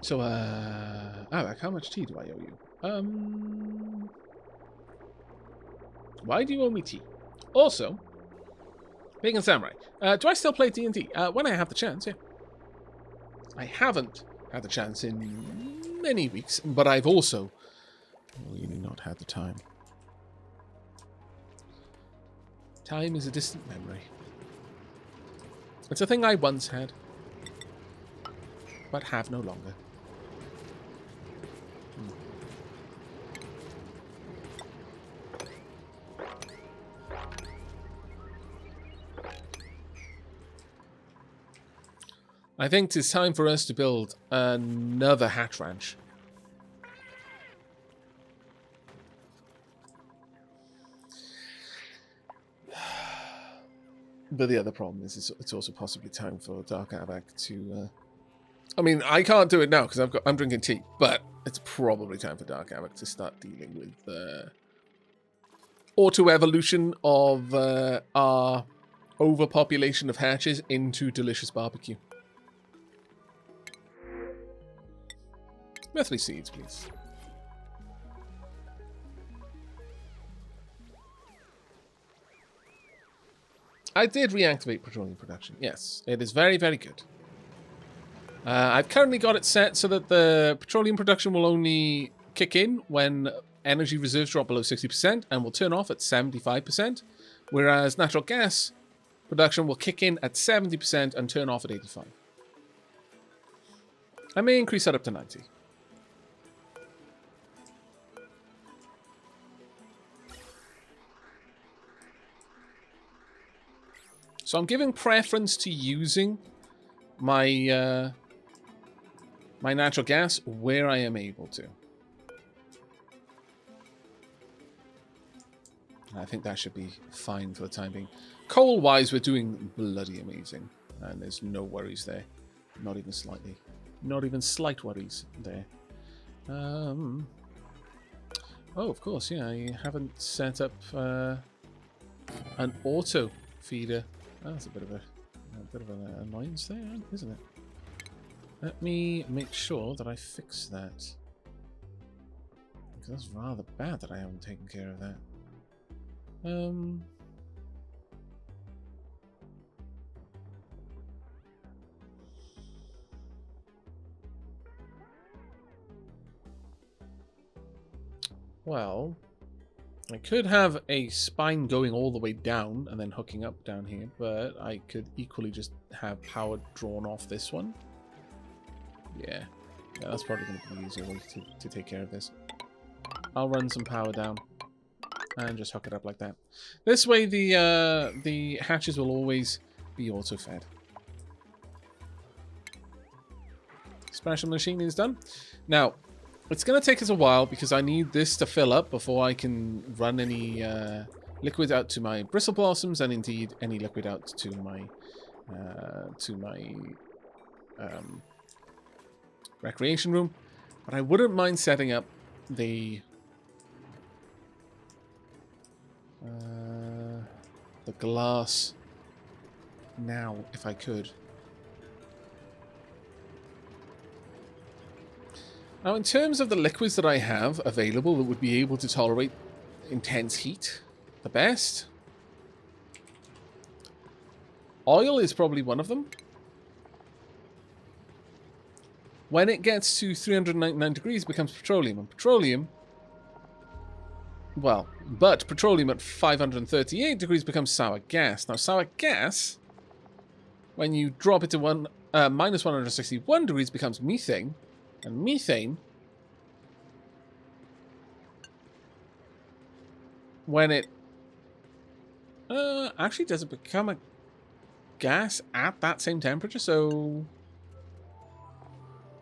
So, Aavak, how much tea do I owe you? Why do you owe me tea? Also, Pagan Samurai, do I still play D&D? When I have the chance, yeah. I haven't had the chance in many weeks, but I've also really not had the time. Time is a distant memory. It's a thing I once had, but have no longer. I think it's time for us to build another hatch ranch. But the other problem is it's also possibly time for Dark Aavak to... I mean, I can't do it now because I'm drinking tea, but it's probably time for Dark Aavak to start dealing with auto-evolution of our overpopulation of hatches into delicious barbecue. Earthly seeds, please. I did reactivate petroleum production. Yes, it is very, very good. I've currently got it set so that the petroleum production will only kick in when energy reserves drop below 60% and will turn off at 75%, whereas natural gas production will kick in at 70% and turn off at 85%. I may increase that up to 90%. So I'm giving preference to using my my natural gas where I am able to. I think that should be fine for the time being. Coal-wise, we're doing bloody amazing. And there's no worries there. Not even slightly. Not even slight worries there. Oh, of course, yeah. I haven't set up an auto feeder. Oh, that's a bit of an annoyance there, isn't it? Let me make sure that I fix that. Because that's rather bad that I haven't taken care of that. Well, I could have a spine going all the way down and then hooking up down here, but I could equally just have power drawn off this one. Yeah, that's probably going to be the easier way to take care of this. I'll run some power down and just hook it up like that. This way the hatches will always be auto-fed. Special machine is done. Now, it's going to take us a while because I need this to fill up before I can run any liquid out to my bristle blossoms and indeed any liquid out to my recreation room. But I wouldn't mind setting up the glass now if I could. Now, in terms of the liquids that I have available that would be able to tolerate intense heat the best, oil is probably one of them. When it gets to 399 degrees, it becomes petroleum. And petroleum, well, but petroleum at 538 degrees becomes sour gas. Now, sour gas, when you drop it to minus 161 degrees, becomes methane. And methane, when it actually does it become a gas at that same temperature? So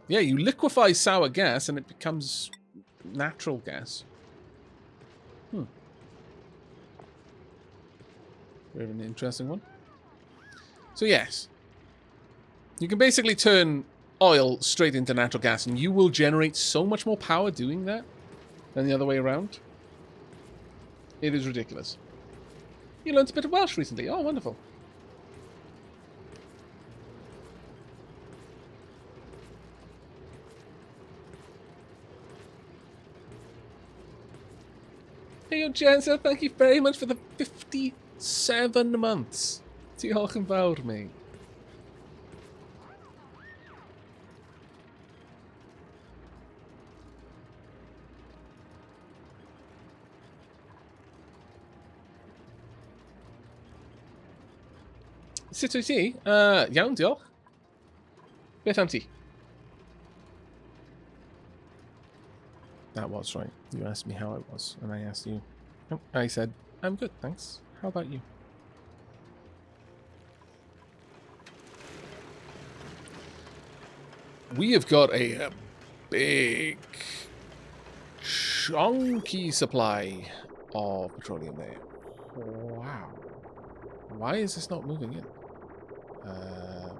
yeah, you liquefy sour gas and it becomes natural gas. Very an interesting one. So yes, you can basically turn oil straight into natural gas and you will generate so much more power doing that than the other way around. It is ridiculous. You learned a bit of Welsh recently. Oh, wonderful. Hey, Jensen, thank you very much for the 57 months. Diolch yn fawr, mate. Sut wyt ti? Iawn, diolch. Beth am ti? That was right. You asked me how I was, and I asked you. I said, I'm good, thanks. How about you? We have got a big, chunky supply of petroleum there. Wow. Why is this not moving in?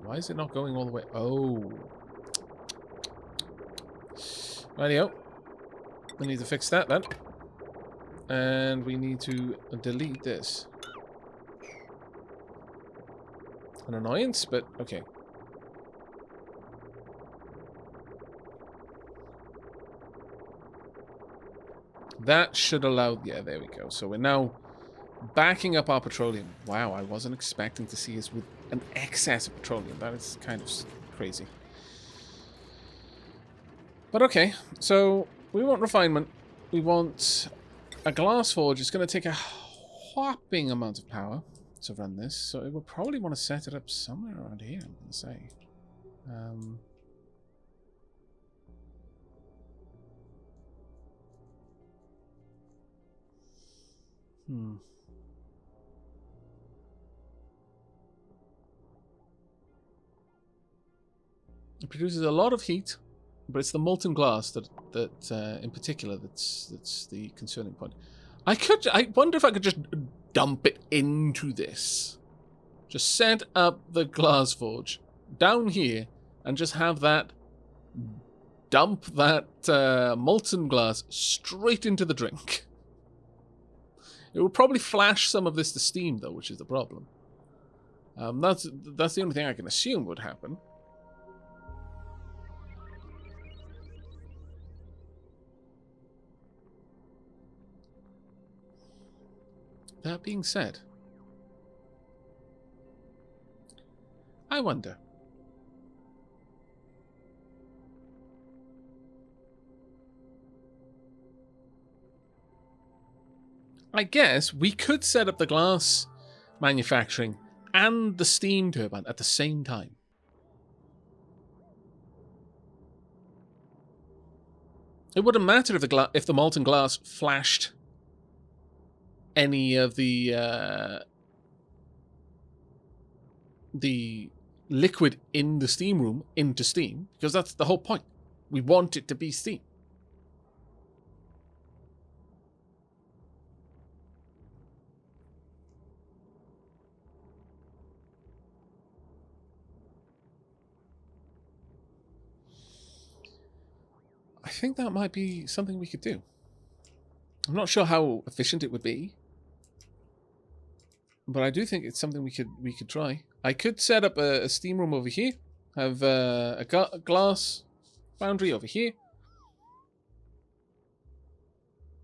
Why is it not going all the way? Oh. Rightio. We need to fix that then. And we need to delete this. An annoyance, but okay. That should allow... Yeah, there we go. So we're now backing up our petroleum. Wow, I wasn't expecting to see us with an excess of petroleum. That is kind of crazy. But okay, so we want refinement. We want a glass forge. It's going to take a whopping amount of power to run this. So it will probably want to set it up somewhere around here, I'm going to say. It produces a lot of heat, but it's the molten glass that in particular that's the concerning point. I wonder if I could just dump it into this. Just set up the glass forge down here and just have that dump that molten glass straight into the drink. It will probably flash some of this to steam though, which is the problem. That's the only thing I can assume would happen. That being said, I wonder. I guess we could set up the glass manufacturing and the steam turbine at the same time. It wouldn't matter if the molten glass flashed any of the liquid in the steam room into steam, because that's the whole point. We want it to be steam. I think that might be something we could do. I'm not sure how efficient it would be, but I do think it's something we could try. I could set up a steam room over here, have a glass foundry over here,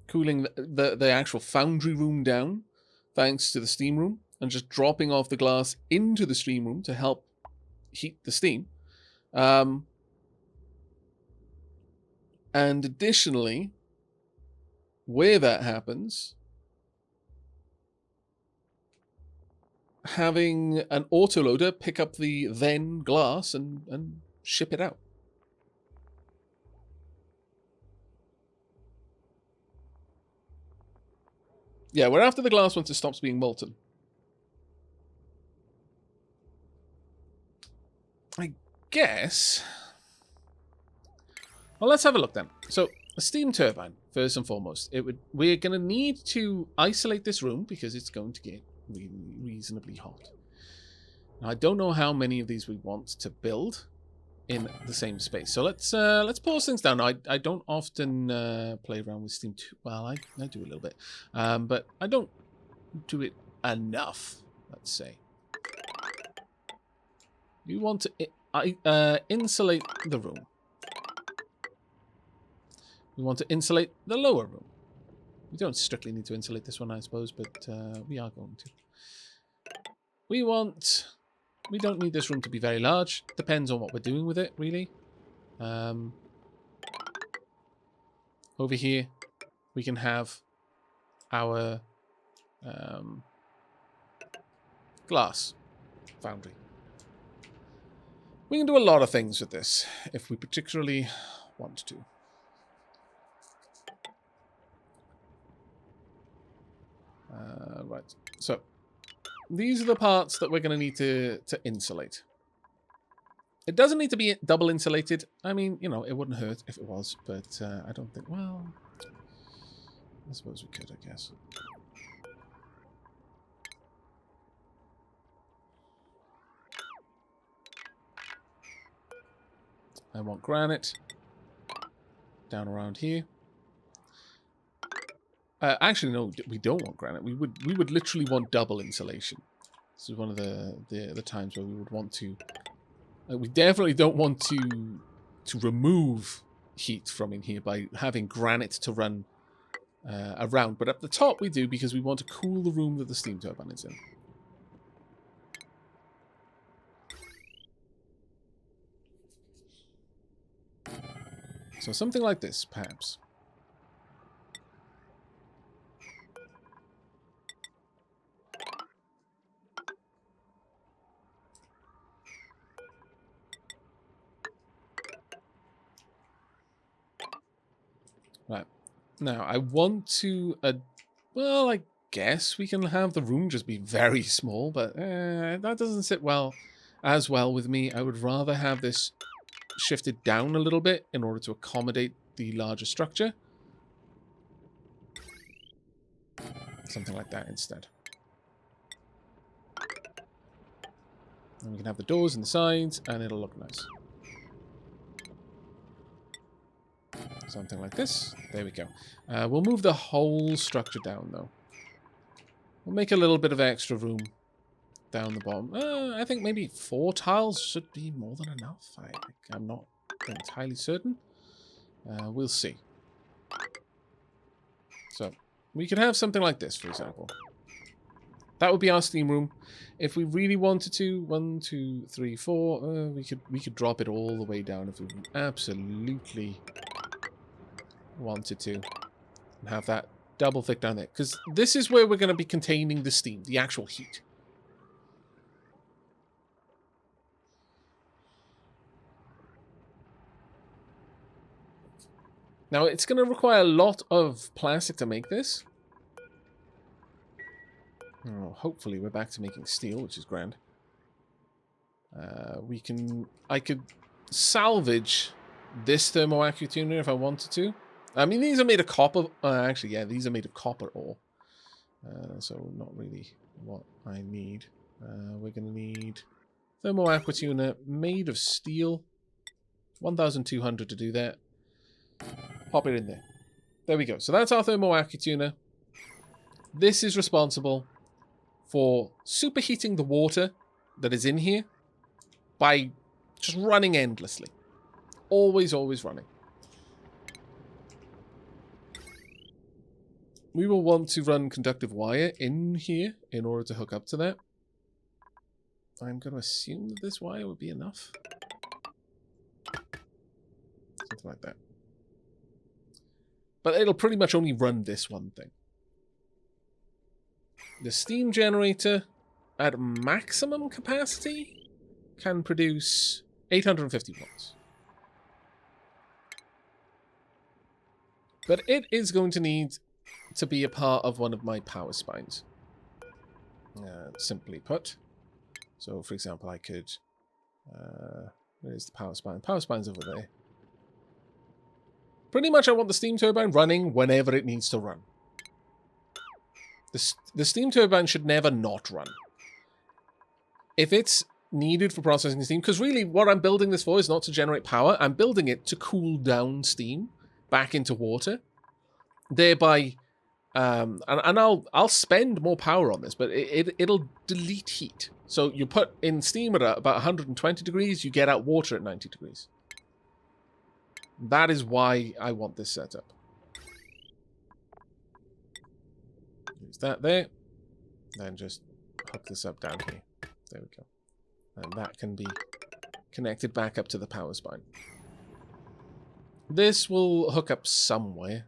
cooling the actual foundry room down, thanks to the steam room, and just dropping off the glass into the steam room to help heat the steam. And additionally, where that happens, having an autoloader pick up the then glass and ship it out. Yeah, we're after the glass once it stops being molten. I guess... Well, let's have a look then. So, a steam turbine, first and foremost. We're going to need to isolate this room because it's going to get reasonably hot. Now, I don't know how many of these we want to build in the same space. So let's pause things down. Now, I don't often play around with steam. Well, I do a little bit, but I don't do it enough. Let's say we want to insulate the room. We want to insulate the lower room. We don't strictly need to insulate this one, I suppose, but we are going to. We don't need this room to be very large. Depends on what we're doing with it, really. Over here, we can have our glass foundry. We can do a lot of things with this, if we particularly want to. Right, so these are the parts that we're going to need to insulate. It doesn't need to be double insulated. I mean, you know, it wouldn't hurt if it was, but I don't think, well, I suppose we could, I guess. I want granite down around here. Actually, no, we don't want granite. We would literally want double insulation. This is one of the times where we would want to. We definitely don't want to remove heat from in here by having granite to run around. But at the top we do because we want to cool the room that the steam turbine is in. So something like this, perhaps. Right. Now, I want to... well, I guess we can have the room just be very small, but that doesn't sit as well with me. I would rather have this shifted down a little bit in order to accommodate the larger structure. Something like that instead. And we can have the doors and the sides, and it'll look nice. Something like this. There we go. We'll move the whole structure down, though. We'll make a little bit of extra room down the bottom. I think maybe 4 tiles should be more than enough. I'm not entirely certain. We'll see. So, we could have something like this, for example. That would be our steam room. If we really wanted to, 1, 2, 3, 4, we could drop it all the way down if we absolutely wanted to, and have that double thick down there, because this is where we're going to be containing the steam, the actual heat. Now, it's going to require a lot of plastic to make this. Oh, hopefully we're back to making steel, which is grand. I could salvage this thermoactive tuner if I wanted to. I mean, these are made of copper. Actually, yeah, these are made of copper ore. So not really what I need. We're going to need thermoactive tuner made of steel. 1,200 to do that. Pop it in there. There we go. So that's our thermoactive tuner. This is responsible for superheating the water that is in here by just running endlessly. Always, always running. We will want to run conductive wire in here in order to hook up to that. I'm going to assume that this wire would be enough. Something like that. But it'll pretty much only run this one thing. The steam generator, at maximum capacity, can produce 850 watts. But it is going to need to be a part of one of my power spines. Simply put. So, for example, I could... where's the power spine? Power spine's over there. Pretty much I want the steam turbine running whenever it needs to run. The steam turbine should never not run. If it's needed for processing steam, because really what I'm building this for is not to generate power, I'm building it to cool down steam back into water. Thereby, and I'll spend more power on this, but it'll delete heat. So you put in steam at about 120 degrees, you get out water at 90 degrees. That is why I want this setup. use that there. Then just hook this up down here. There we go. And that can be connected back up to the power spine. This will hook up somewhere.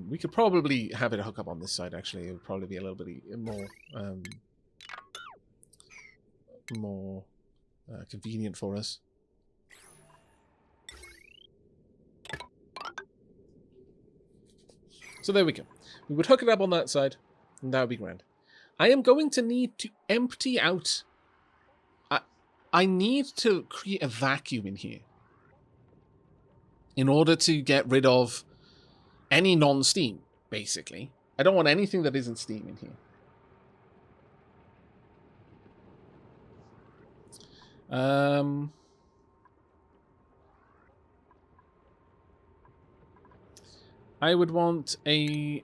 We could probably have it hook up on this side, actually. It would probably be a little bit more convenient for us. So there we go. We would hook it up on that side, and that would be grand. I am going to need to empty out... I need to create a vacuum in here in order to get rid of any non-steam, basically. I don't want anything that isn't steam in here. I would want a...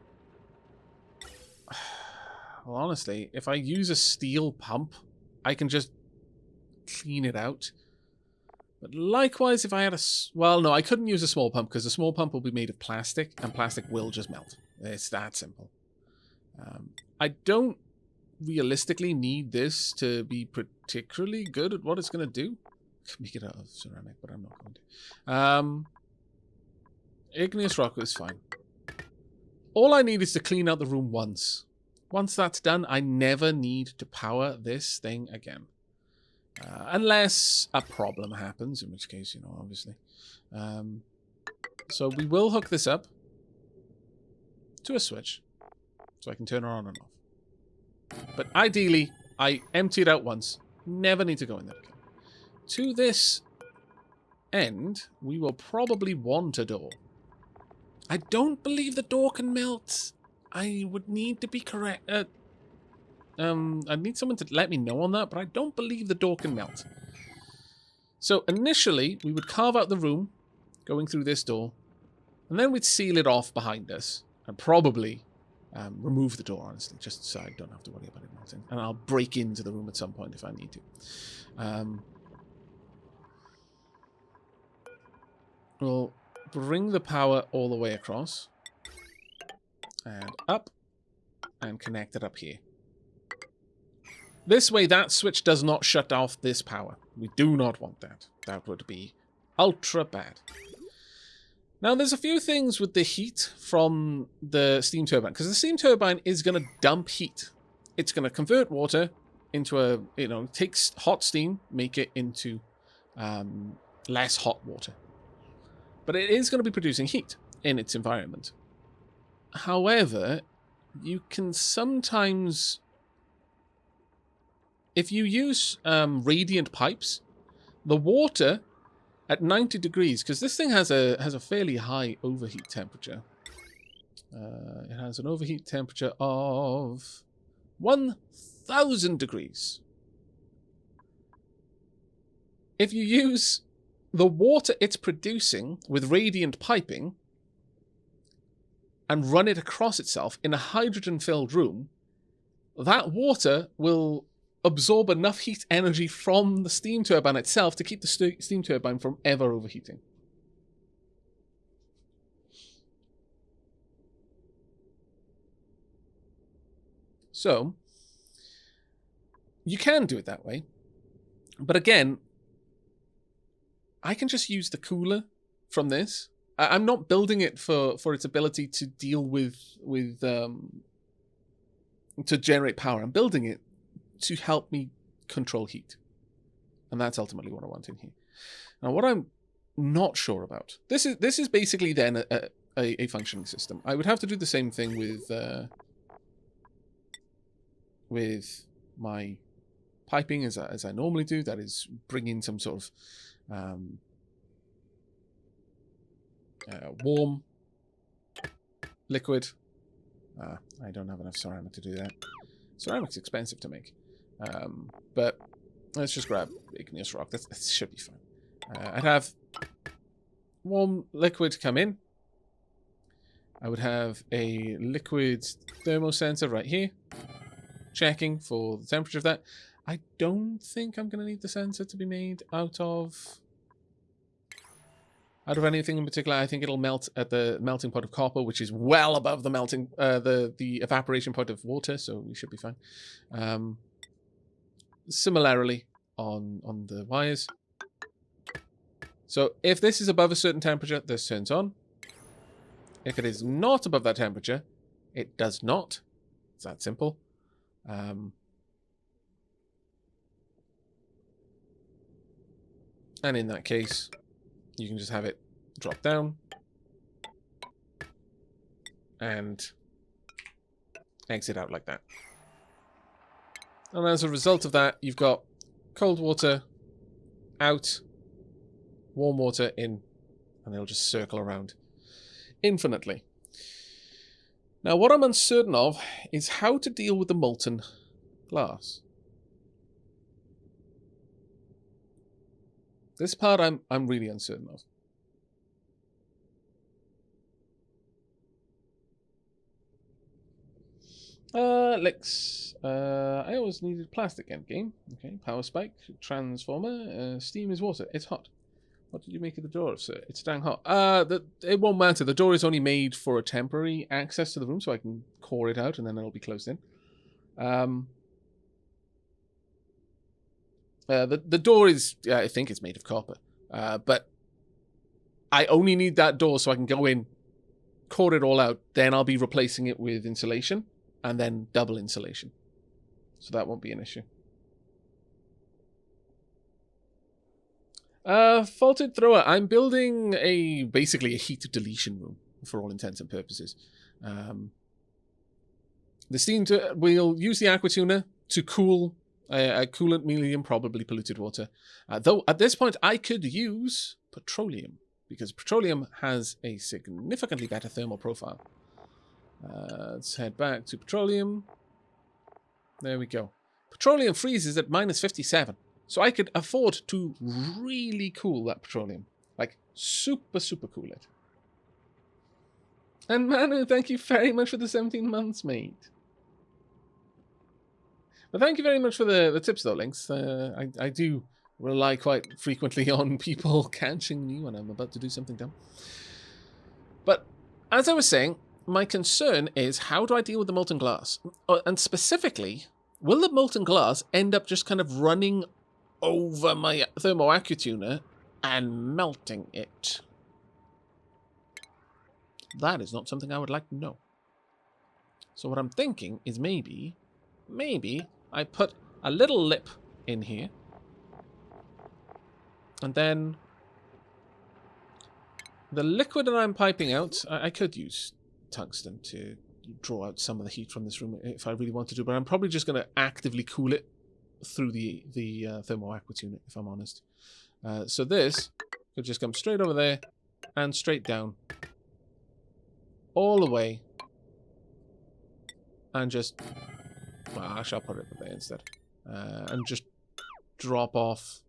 Well, honestly, if I use a steel pump, I can just clean it out. But likewise, if I had a... Well, no, I couldn't use a small pump because the small pump will be made of plastic, and plastic will just melt. It's that simple. I don't realistically need this to be particularly good at what it's going to do. I can make it out of ceramic, but I'm not going to. Igneous rock is fine. All I need is to clean out the room once. Once that's done, I never need to power this thing again. Unless a problem happens, in which case, you know, obviously. So we will hook this up to a switch so I can turn it on and off. But ideally, I empty it out once. Never need to go in there again. To this end, we will probably want a door. I don't believe the door can melt. I would need to be correct. I need someone to let me know on that, but I don't believe the door can melt. So initially, we would carve out the room, going through this door, and then we'd seal it off behind us, and probably remove the door, honestly, just so I don't have to worry about it melting. And I'll break into the room at some point if I need to. We'll bring the power all the way across, and up, and connect it up here. This way, that switch does not shut off this power. We do not want that. That would be ultra bad. Now, there's a few things with the heat from the steam turbine, because the steam turbine is going to dump heat. It's going to convert water into a, you know, takes hot steam, make it into less hot water. But it is going to be producing heat in its environment. However, you can sometimes... If you use radiant pipes, the water at 90 degrees, because this thing has a fairly high overheat temperature. It has an overheat temperature of 1,000 degrees. If you use the water it's producing with radiant piping and run it across itself in a hydrogen-filled room, that water will absorb enough heat energy from the steam turbine itself to keep the steam turbine from ever overheating. So, you can do it that way. But again, I can just use the cooler from this. I'm not building it for its ability to deal with to generate power. I'm building it to help me control heat. And that's ultimately what I want in here. Now, what I'm not sure about... This is basically then a functioning system. I would have to do the same thing with my piping as I normally do. That is, bring in some sort of warm liquid. I don't have enough ceramic to do that. Ceramic's expensive to make. But let's just grab igneous rock. That should be fine. I'd have warm liquid come in. I would have a liquid thermosensor right here, checking for the temperature of that. I don't think I'm going to need the sensor to be made out of Out of anything in particular, I think it'll melt at the melting point of copper, which is well above the melting, the evaporation point of water, so we should be fine. Similarly, on the wires. So if this is above a certain temperature, this turns on. If it is not above that temperature, it does not. It's that simple. And in that case, you can just have it drop down and exit out like that. And as a result of that, you've got cold water out, warm water in, and it'll just circle around infinitely. Now, what I'm uncertain of is how to deal with the molten glass. This part I'm really uncertain of. I always needed plastic endgame. Okay, power spike, transformer, steam is water. It's hot. What did you make of the door, sir? It's dang hot. It won't matter. The door is only made for a temporary access to the room, so I can core it out and then it'll be closed in. The door is, I think it's made of copper. But I only need that door so I can go in, core it all out, then I'll be replacing it with insulation, and then double insulation. So that won't be an issue. Faulted thrower. I'm building basically a heat deletion room for all intents and purposes. The steam we'll use the aqua tuner to cool a coolant medium, probably polluted water. Though at this point I could use petroleum because petroleum has a significantly better thermal profile. Let's head back to petroleum. There we go. Petroleum freezes at -57. So I could afford to really cool that petroleum. Like, super, super cool it. And Manu, thank you very much for the 17 months, mate. But thank you very much for the tips, though, Lynx. I do rely quite frequently on people catching me when I'm about to do something dumb. But, as I was saying, my concern is how do I deal with the molten glass? And specifically, will the molten glass end up just kind of running over my thermoaccutuner and melting it? That is not something I would like to know. So what I'm thinking is maybe I put a little lip in here, and then the liquid that I'm piping out, I could use tungsten to draw out some of the heat from this room if I really wanted to, but I'm probably just going to actively cool it through the thermoaccutuner, if I'm honest. So this could just come straight over there and straight down all the way and just, well, actually I'll put it there instead, and just drop off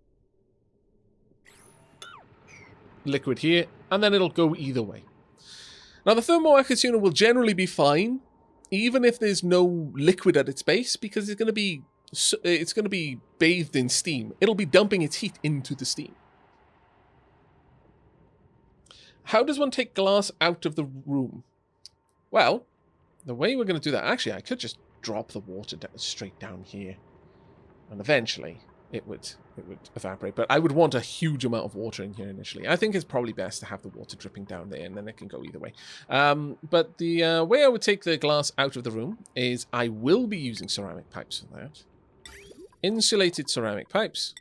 liquid here, and then it'll go either way. Now the thermoaccutuner will generally be fine even if there's no liquid at its base, because it's going to be bathed in steam. It'll be dumping its heat into the steam. How does one take glass out of the room? Well, the way we're going to do that, actually, I could just drop the water straight down here, and eventually it would evaporate. But I would want a huge amount of water in here initially. I think it's probably best to have the water dripping down there, and then it can go either way. But the way I would take the glass out of the room is I will be using ceramic pipes for that. Insulated ceramic pipes.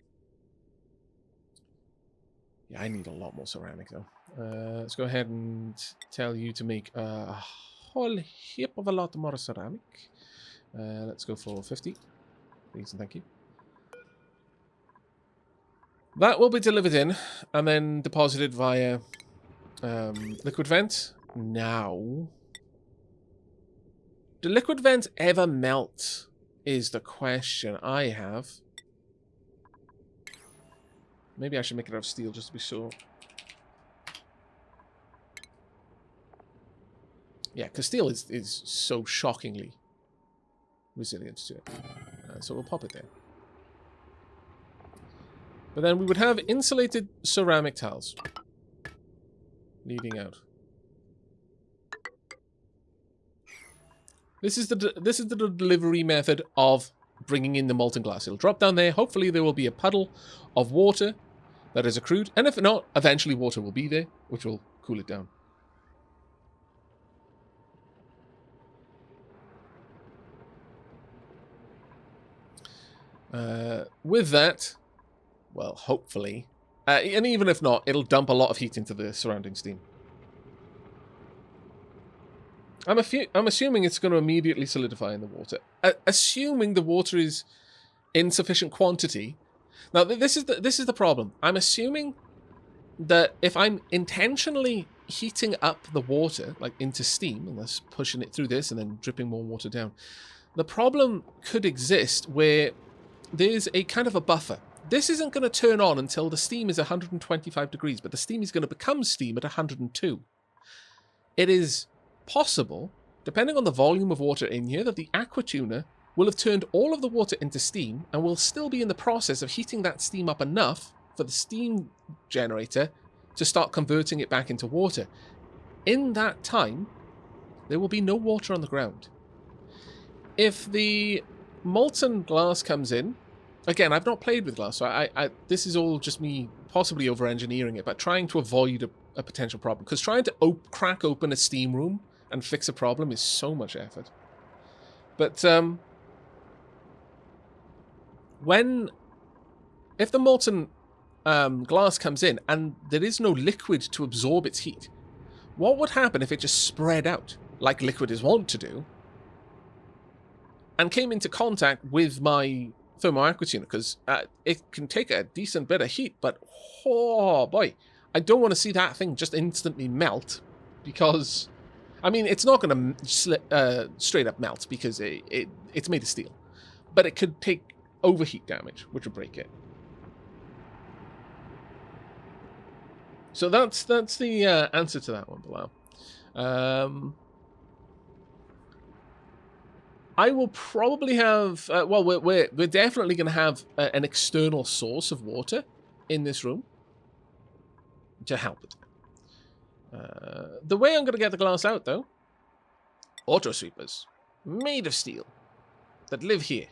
Yeah, I need a lot more ceramic, though. Let's go ahead and tell you to make a whole heap of a lot more ceramic. Let's go for 50. Please and thank you. That will be delivered in and then deposited via liquid vent. Now, do liquid vents ever melt is the question I have. Maybe I should make it out of steel just to be sure. Yeah, because steel is so shockingly resilient to it. So we'll pop it there. But then we would have insulated ceramic tiles. leading out. This is the delivery method of bringing in the molten glass. It'll drop down there. Hopefully there will be a puddle of water that is accrued. And if not, eventually water will be there, which will cool it down. With that, well, hopefully, and even if not, it'll dump a lot of heat into the surrounding steam. I'm assuming it's going to immediately solidify in the water. Assuming the water is in sufficient quantity. Now, this is the problem. I'm assuming that if I'm intentionally heating up the water, like into steam, and thus pushing it through this and then dripping more water down, the problem could exist where there's a kind of a buffer. This isn't going to turn on until the steam is 125 degrees, but the steam is going to become steam at 102. It is possible, depending on the volume of water in here, that the aqua tuner will have turned all of the water into steam and will still be in the process of heating that steam up enough for the steam generator to start converting it back into water. In that time, there will be no water on the ground. If the molten glass comes in, again, I've not played with glass, so this is all just me possibly over-engineering it, but trying to avoid a potential problem. Because trying to crack open a steam room and fix a problem is so much effort. But if the molten glass comes in and there is no liquid to absorb its heat, what would happen if it just spread out, like liquid is wont to do, and came into contact with my thermo aqua tuner? Because it can take a decent bit of heat, but oh boy, I don't want to see that thing just instantly melt, because, I mean, it's not going to straight up melt because it's made of steel, but it could take overheat damage, which would break it. So that's the answer to that one, Bilal. I will probably have, well, we're definitely going to have an external source of water in this room to help with that. The way I'm going to get the glass out, though, auto sweepers made of steel that live here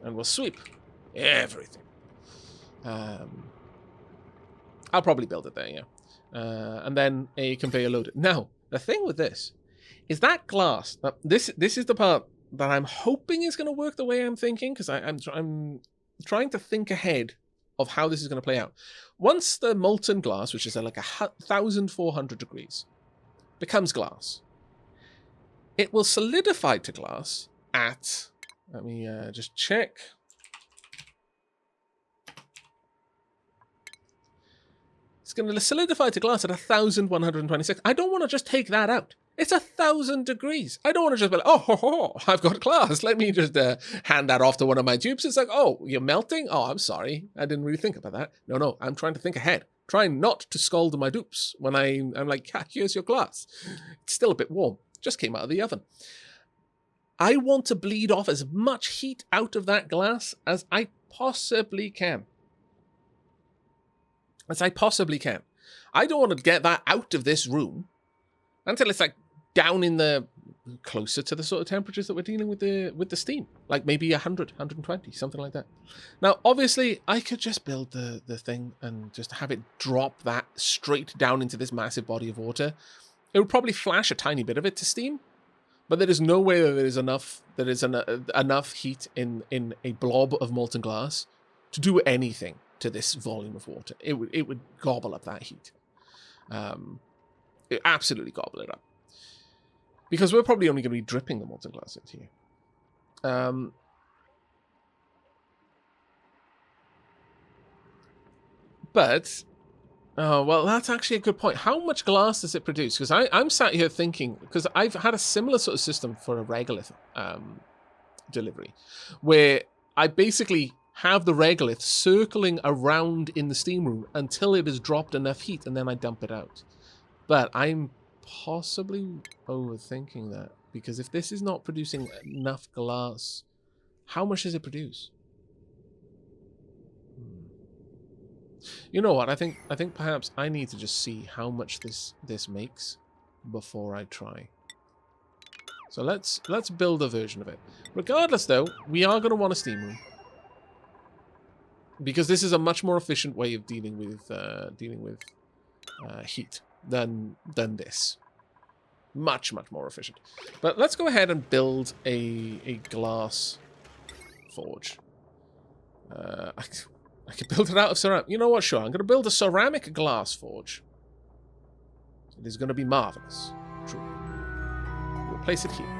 and will sweep everything. I'll probably build it there, yeah. And then a conveyor loader. Now, the thing with this is that glass. This is the part that I'm hoping is going to work the way I'm thinking, because I'm trying to think ahead of how this is going to play out. Once the molten glass, which is at like 1,400 degrees, becomes glass, it will solidify to glass at, let me just check. It's going to solidify to glass at 1,126. I don't want to just take that out. It's 1,000 degrees. I don't want to just be like, oh, I've got glass. Let me just hand that off to one of my dupes. It's like, oh, you're melting? Oh, I'm sorry. I didn't really think about that. No, I'm trying to think ahead. Trying not to scold my dupes when I'm like, yeah, here's your glass. It's still a bit warm. Just came out of the oven. I want to bleed off as much heat out of that glass as I possibly can. I don't want to get that out of this room until it's like down in the closer to the sort of temperatures that we're dealing with the steam, like maybe 100, 120, something like that. Now, obviously, I could just build the thing and just have it drop that straight down into this massive body of water. It would probably flash a tiny bit of it to steam, but there is no way that there is enough heat in a blob of molten glass to do anything to this volume of water. It would gobble up that heat. It absolutely gobble it up. Because we're probably only going to be dripping the molten glass into here. But, well, that's actually a good point. How much glass does it produce? Because I'm sat here thinking, because I've had a similar sort of system for a regolith delivery, where I basically have the regolith circling around in the steam room until it has dropped enough heat, and then I dump it out. But I'm possibly overthinking that, because if this is not producing enough glass, how much does it produce? You know what? I think perhaps I need to just see how much this makes before I try. So let's build a version of it. Regardless, though, we are going to want a steam room because this is a much more efficient way of dealing with heat than this. Much more efficient. But let's go ahead and build a glass forge. I could build it out of ceramic. You know what? Sure, I'm going to build a ceramic glass forge. It is going to be marvelous. Truly. We'll place it here.